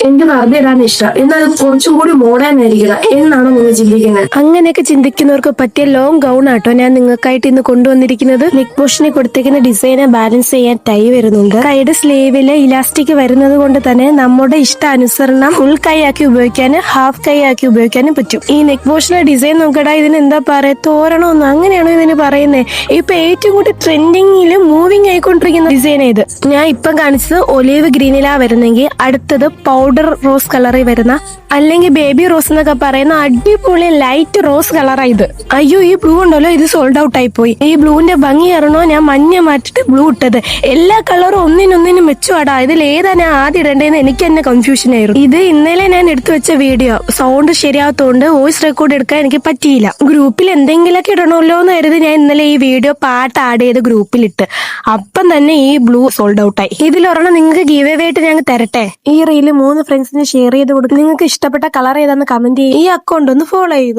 എനിക്ക് വെറുതെ ഇടാൻ ഇഷ്ടം, എന്നാൽ കുറച്ചും കൂടി മോഡേൺ ആയിരിക്കണം എന്നാണ് നിങ്ങൾ ചിന്തിക്കുന്നത്. അങ്ങനെയൊക്കെ ചിന്തിക്കുന്നവർക്ക് പറ്റിയ ലോങ് ഗൗൺ ആട്ടോ ഞാൻ നിങ്ങൾക്കായിട്ട് ഇന്ന് കൊണ്ടുവന്നിരിക്കുന്നത്. നെക്ക് പോർഷനെ കൊടുത്തേക്കുന്ന ഡിസൈനെ ബാലൻസ് ചെയ്യാൻ ടൈ വരുന്നുണ്ട്. കൈയുടെ സ്ലീവില് ഇലാസ്റ്റിക് വരുന്നത് കൊണ്ട് തന്നെ നമ്മുടെ ഇഷ്ടാനുസരണം ഫുൾ കൈ ആക്കി ഉപയോഗിക്കാനും ഹാഫ് കൈ ആക്കി ഉപയോഗിക്കാനും പറ്റും. ഈ നെക്ക് പോർഷനെ ഡിസൈൻ നോക്കടാ, ഇതിന് എന്താ പറയാ, തോരണമൊന്നും അങ്ങനെയാണോ ഇതിന് പറയുന്നത്? ഇപ്പൊ ഏറ്റവും കൂടുതൽ ട്രെൻഡിങ്ങില് മൂവിങ് ആയിക്കൊണ്ടിരിക്കുന്ന ഡിസൈൻ ഇത്. ഞാൻ ഇപ്പം കാണിച്ചത് ഒലീവ് ഗ്രീനിലാ വരുന്നെങ്കിൽ അടുത്തത് പൗഡർ റോസ് കളറിൽ വരുന്ന, അല്ലെങ്കിൽ ബേബി റോസ് എന്നൊക്കെ പറയുന്ന അടിപൊളി ലൈറ്റ് റോസ് കളറാ ഇത്. അയ്യോ, ഈ ബ്ലൂ ഉണ്ടല്ലോ, ഇത് സോൾഡ് ഔട്ട് ആയി പോയി. ഈ ബ്ലൂവിന്റെ ഭംഗി ആയിരുന്നോ ഞാൻ മഞ്ഞ മാറ്റിട്ട് ബ്ലൂ ഇട്ടത്. എല്ലാ കളറും ഒന്നിനൊന്നിനും മെച്ചമാടാ. ഇതിൽ ഏതാ ഞാൻ ആദ്യം ഇടേണ്ടതെന്ന് എനിക്ക് തന്നെ കൺഫ്യൂഷൻ ആയിരുന്നു. ഇത് ഇന്നലെ ഞാൻ എടുത്തു വെച്ച വീഡിയോ, സൗണ്ട് ശരിയാവത്തോണ്ട് വോയിസ് റെക്കോർഡ് എടുക്കാൻ എനിക്ക് പറ്റിയില്ല. ഗ്രൂപ്പിൽ എന്തെങ്കിലുമൊക്കെ ഇടണമല്ലോ എന്ന് കരുതി ഞാൻ ഇന്നലെ ഈ വീഡിയോ പാട്ട് ആഡ് ചെയ്ത് ഗ്രൂപ്പിലിട്ട്. അപ്പം തന്നെ ഈ ബ്ലൂ സോൾഡ് ഔട്ട് ആയി. ഇതിലൊരെണ്ണം നിങ്ങൾക്ക് ഗീവ് അവേ ആയിട്ട് ഞാൻ തരട്ടെ. ഈ റീല് 3 ഫ്രണ്ട്സിന് ഷെയർ ചെയ്ത് കൊടുക്കും. നിങ്ങൾക്ക് ഇഷ്ടപ്പെട്ട കളർ ഏതാന്ന് കമന്റ് ചെയ്യും. ഈ അക്കൗണ്ട് ഒന്ന് ഫോളോ ചെയ്തു.